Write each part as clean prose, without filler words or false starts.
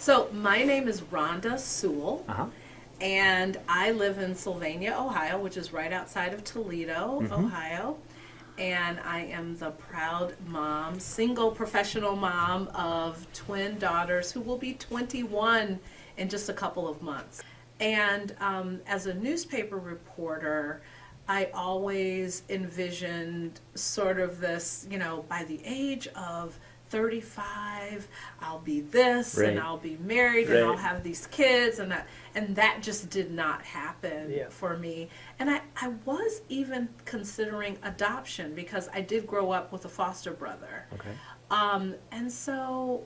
So my name is Rhonda Sewell, Uh-huh. and I live in Sylvania, Ohio, which is right outside of Toledo, Ohio. And I am the proud mom, single professional mom of twin daughters who will be 21 in just a couple of months. And as a newspaper reporter, I always envisioned sort of this, by the age of 35, I'll be this, Right. and I'll be married, Right. and I'll have these kids, and that just did not happen Yeah. for me. And I was even considering adoption because I did grow up with a foster brother. Okay. And so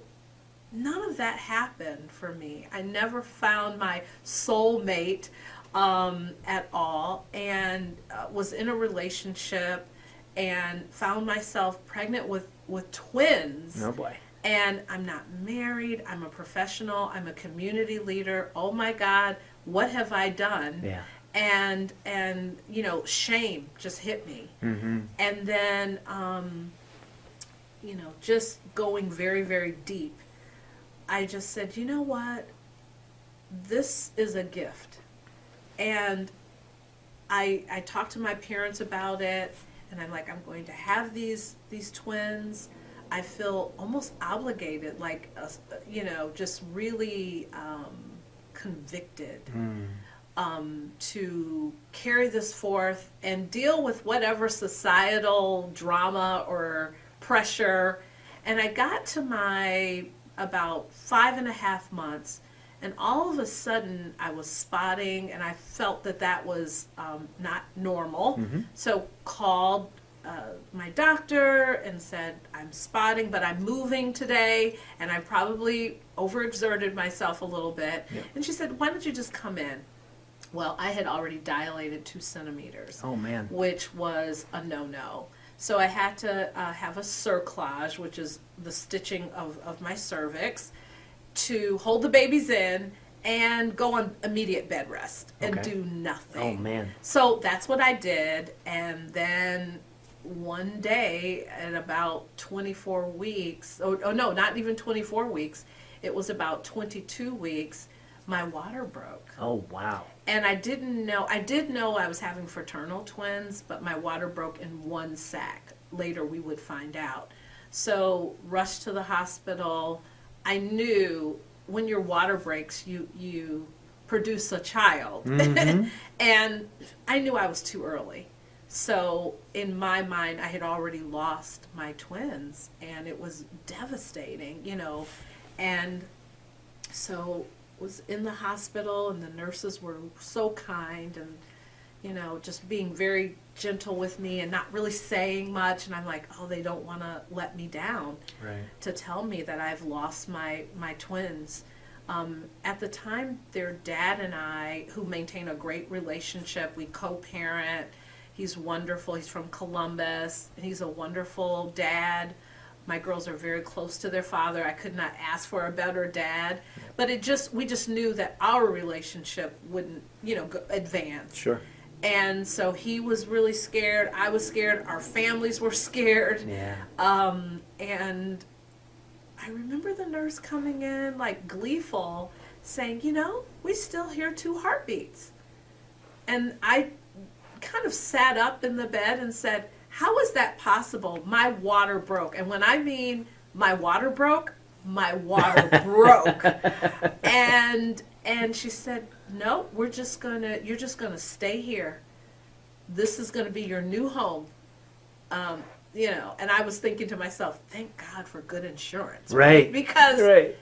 none of that happened for me. I never found my soulmate at all, and was in a relationship and found myself pregnant with twins. Oh boy. And I'm not married, I'm a professional, I'm a community leader. Oh my God, what have I done? Yeah. And shame just hit me. Mm-hmm. And then, just going very, very deep, I just said, you know what? This is a gift. And I talked to my parents about it, and I'm like, I'm going to have these twins. I feel almost obligated, like, just really convicted to carry this forth and deal with whatever societal drama or pressure. And I got to my about 5.5 months, and all of a sudden I was spotting, and I felt that was not normal. So called my doctor and said, I'm spotting, but I'm moving today, and I probably overexerted myself a little bit. Yep. And she said, why don't you just come in? Well, I had already dilated 2 centimeters, Oh man. which was a no-no. So I had to have a cerclage, which is the stitching of my cervix, to hold the babies in and go on immediate bed rest and Okay. do nothing. Oh man. So that's what I did. And then one day at about 24 weeks, oh no, not even 24 weeks, it was about 22 weeks, my water broke. Oh wow. And I did know I was having fraternal twins, but my water broke in one sac. Later we would find out. So rushed to the hospital. I knew when your water breaks, you produce a child. And I knew I was too early. So in my mind, I had already lost my twins, and it was devastating, And so was in the hospital, and the nurses were so kind and, just being very gentle with me and not really saying much. And I'm like, oh, they don't want to let me down Right. to tell me that I've lost my twins. At the time, their dad and I, who maintain a great relationship, we co-parent. He's wonderful. He's from Columbus, and he's a wonderful dad. My girls are very close to their father. I could not ask for a better dad. But we just knew that our relationship wouldn't, advance. Sure. And so he was really scared. I was scared. Our families were scared. Yeah. And I remember the nurse coming in, like, gleeful, saying, we still hear 2 heartbeats. And I kind of sat up in the bed and said, how is that possible? My water broke. And when I mean my water broke, my water broke. And she said, no, you're just gonna stay here. This is gonna be your new home. And I was thinking to myself, thank God for good insurance. Right. Because Right.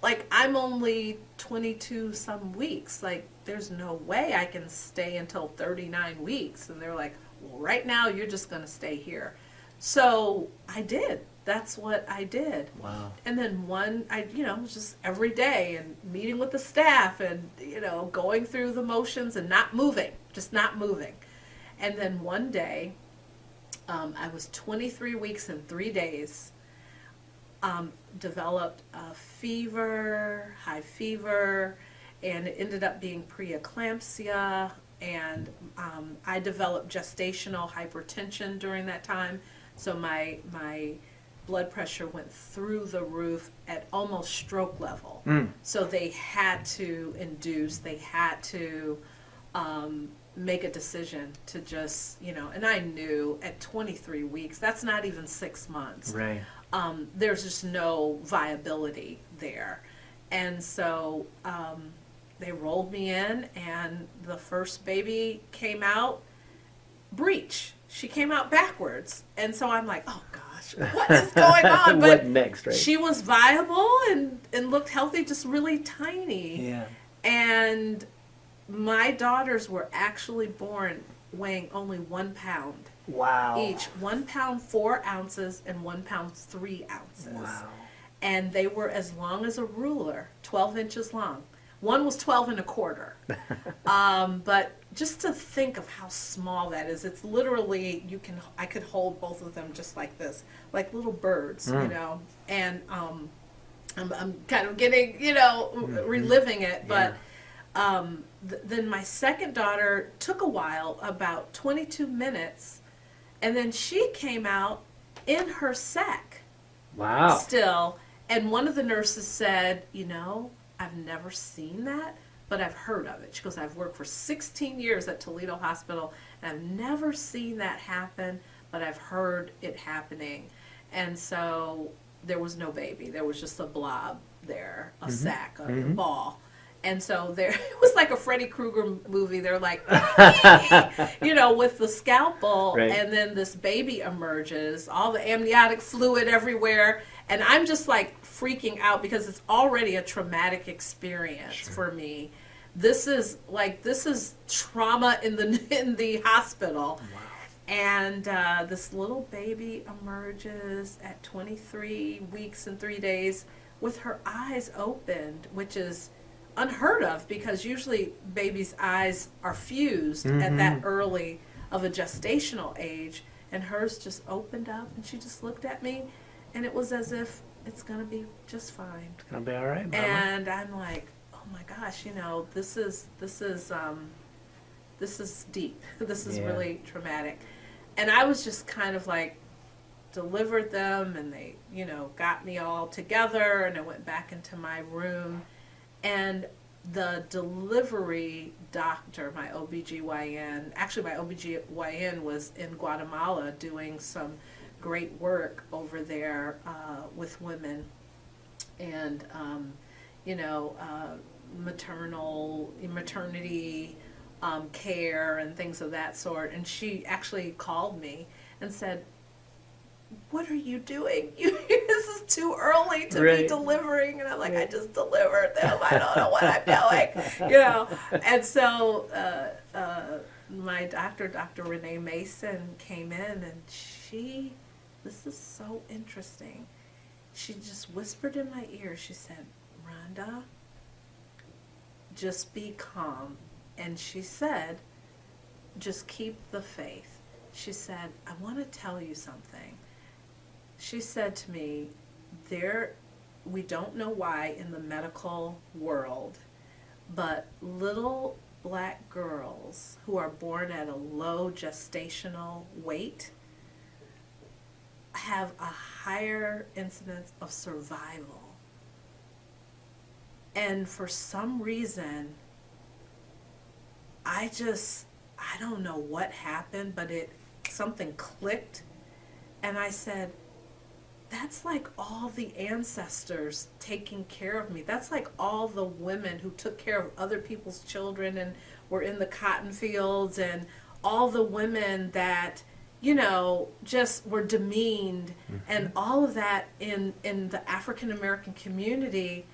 like, I'm only 22 some weeks. Like, there's no way I can stay until 39 weeks. And they're like, well, right now you're just going to stay here. So I did. That's what I did. Wow. And then it was just every day and meeting with the staff and, going through the motions and not moving, just not moving. And then one day, I was 23 weeks and 3 days, developed a fever, high fever, and it ended up being preeclampsia, and I developed gestational hypertension during that time. So my blood pressure went through the roof at almost stroke level. So they had to induce, they had to make a decision to just, and I knew at 23 weeks, that's not even 6 months. Right. There's just no viability there. And so they rolled me in, and the first baby came out breech. She came out backwards. And so I'm like, oh gosh, what is going on? But what next, right? she was viable and looked healthy, just really tiny. Yeah. And my daughters were actually born weighing only 1 pound. Wow. Each 1 pound 4 ounces and 1 pound 3 ounces. Wow. And they were as long as a ruler, 12 inches long. One was 12 and a quarter. But just to think of how small that is, it's literally, I could hold both of them just like this, like little birds, and I'm kind of getting, reliving it, but then my second daughter took a while, about 22 minutes, and then she came out in her sack. Wow. Still, and one of the nurses said, I've never seen that, but I've heard of it. She goes, I've worked for 16 years at Toledo Hospital, and I've never seen that happen, but I've heard it happening. And so there was no baby. There was just a blob there, a sack, a ball. And so there, it was like a Freddy Krueger movie. They're like, with the scalpel, right. And then this baby emerges, all the amniotic fluid everywhere. And I'm just like freaking out because it's already a traumatic experience for me. This is trauma in the hospital. Wow. And this little baby emerges at 23 weeks and 3 days with her eyes opened, which is unheard of because usually babies' eyes are fused at that early of a gestational age, and hers just opened up and she just looked at me, and it was as if it's gonna be just fine. It's gonna be all right, Mama. And I'm like, oh my gosh, this is deep. This is really traumatic. And I was just kind of like delivered them, and they got me all together, and I went back into my room. And the delivery doctor, my OBGYN, actually my OBGYN was in Guatemala doing some great work over there with women and, maternity care and things of that sort. And she actually called me and said, what are you doing? This is too early to be delivering. And I'm like, I just delivered them. I don't know what I'm doing, And so my doctor, Dr. Renee Mason, came in, and this is so interesting. She just whispered in my ear. She said, Rhonda, just be calm. And she said, just keep the faith. She said, I want to tell you something. She said to me, we don't know why in the medical world, but little black girls who are born at a low gestational weight have a higher incidence of survival. And for some reason, I don't know what happened, but something clicked, and I said, that's like all the ancestors taking care of me. That's like all the women who took care of other people's children and were in the cotton fields, and all the women that, just were demeaned, and all of that in the African American community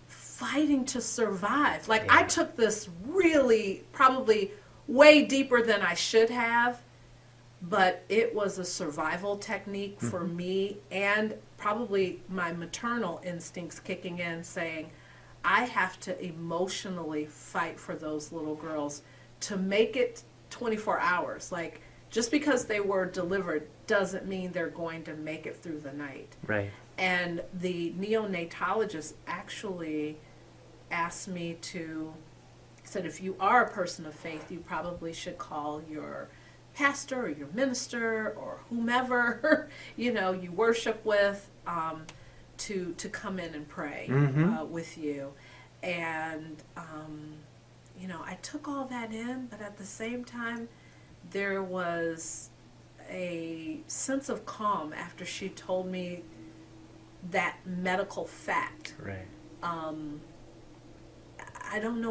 fighting to survive. Like, I took this really probably way deeper than I should have, but it was a survival technique for me, and probably my maternal instincts kicking in, saying, I have to emotionally fight for those little girls to make it 24 hours. Like, just because they were delivered doesn't mean they're going to make it through the night. Right. And the neonatologist actually asked me said, if you are a person of faith, you probably should call your pastor or your minister or whomever you worship with, to come in and pray with you. And I took all that in, but at the same time there was a sense of calm after she told me that medical fact. Right. I don't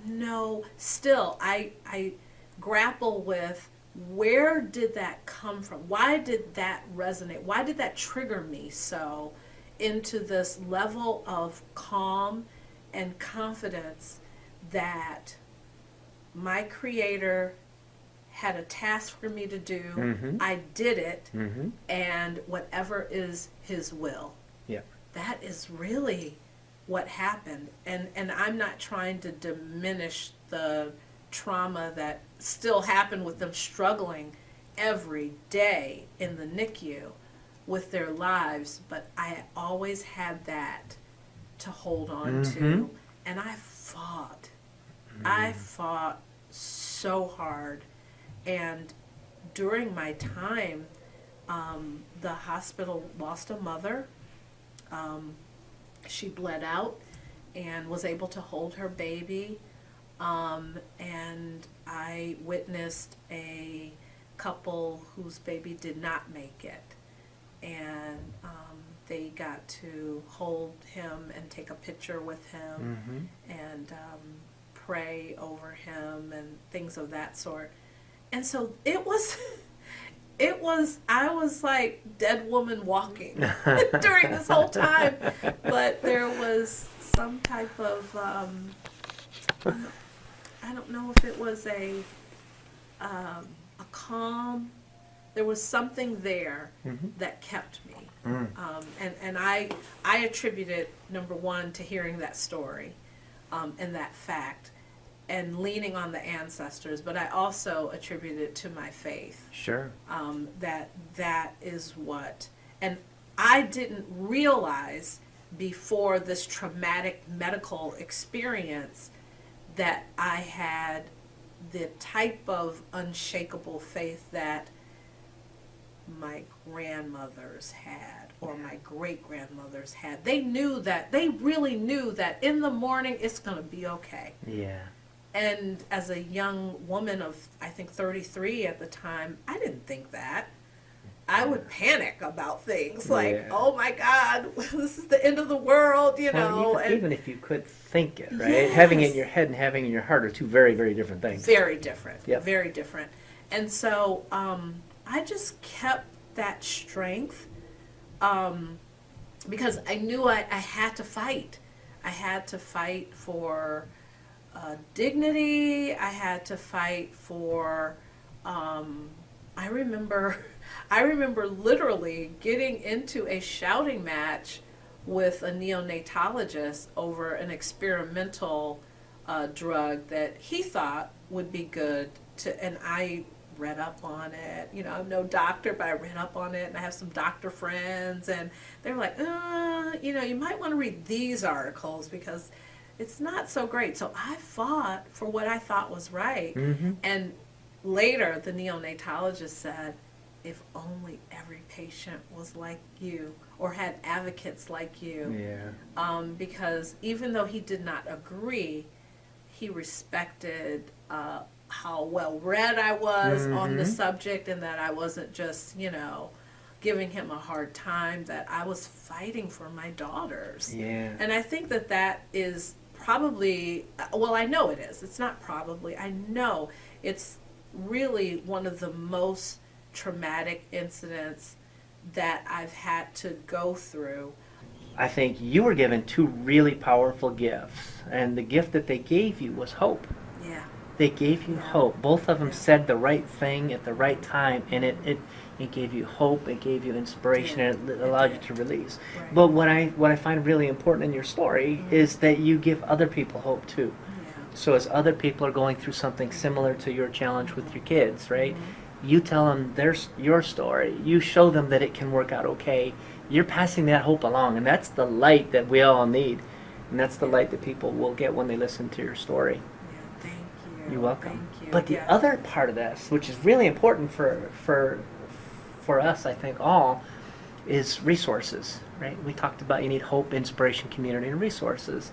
know. Still, I grapple with, where did that come from? Why did that resonate? Why did that trigger me so into this level of calm and confidence that my Creator had a task for me to do. I did it, and whatever is His will. Yeah. That is really what happened. And I'm not trying to diminish the trauma that still happened with them struggling every day in the NICU with their lives, but I always had that to hold on to. And I fought. I fought so hard. And during my time, the hospital lost a mother. She bled out and was able to hold her baby. And I witnessed a couple whose baby did not make it. And they got to hold him and take a picture with him and pray over him and things of that sort. And so it was, I was like dead woman walking during this whole time. But there was some type of, I don't know if it was a calm. There was something there that kept me. And I attribute it, number one, to hearing that story and that fact and leaning on the ancestors, but I also attribute it to my faith. Sure. That is what, and I didn't realize before this traumatic medical experience that I had the type of unshakable faith that my grandmothers had or my great-grandmothers had. They really knew that in the morning it's going to be okay. Yeah. And as a young woman of, I think, 33 at the time, I didn't think that. I would panic about things like, oh my God, this is the end of the world, Well, even if you could think it, right? Yes. Having it in your head and having it in your heart are two very, very different things. Very different. Yep. Very different. And so I just kept that strength because I knew I had to fight. I had to fight for dignity. I had to fight for, I remember literally getting into a shouting match with a neonatologist over an experimental drug that he thought would be good and I read up on it. I'm no doctor, but I read up on it, and I have some doctor friends, and they were like, you might want to read these articles because it's not so great. So I fought for what I thought was right. And later, the neonatologist said, if only every patient was like you or had advocates like you. Yeah. Because even though he did not agree, he respected how well read I was on the subject and that I wasn't just, giving him a hard time, that I was fighting for my daughters. Yeah. And I think that is probably, well, I know it is. It's not probably. I know it's really one of the most traumatic incidents that I've had to go through. I think you were given two really powerful gifts, and the gift that they gave you was hope. Yeah. They gave you hope. Both of them said the right thing at the right time, and it gave you hope, it gave you inspiration, and it allowed you to release. Right. But what I find really important in your story is that you give other people hope too. Yeah. So as other people are going through something similar to your challenge with your kids, right? You tell them your story. You show them that it can work out okay. You're passing that hope along, and that's the light that we all need. And that's the light that people will get when they listen to your story. Yeah, thank you. You're welcome. Thank you. But the Yeah. other part of this, which is really important for us, I think, all, is resources, right? We talked about you need hope, inspiration, community, and resources.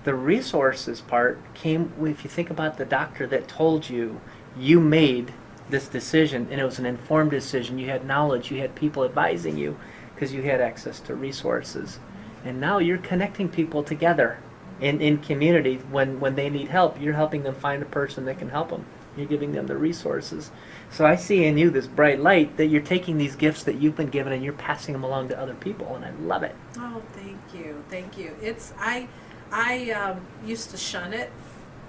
The resources part came, if you think about the doctor that told you, you made this decision, and it was an informed decision. You had knowledge, you had people advising you because you had access to resources. And now you're connecting people together in community when they need help. You're helping them find a person that can help them. You're giving them the resources. So I see in you this bright light that you're taking these gifts that you've been given and you're passing them along to other people, and I love it. Oh, thank you. It's I used to shun it,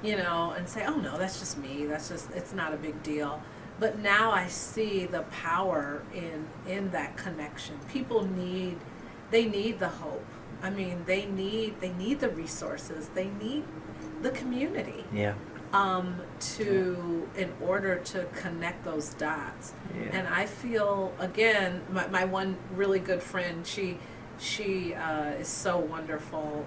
and say, oh no, that's just me. It's not a big deal. But now I see the power in that connection. People need the hope. I mean, they need the resources. They need the community. Yeah. In order to connect those dots. Yeah. And I feel, again, my one really good friend, she is so wonderful.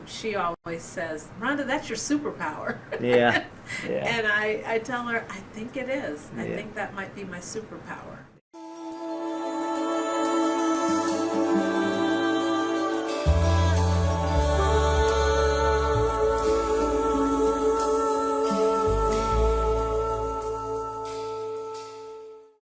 She always says, Rhonda, that's your superpower. Yeah. Yeah. And I tell her, I think it is. I Yeah. think that might be my superpower.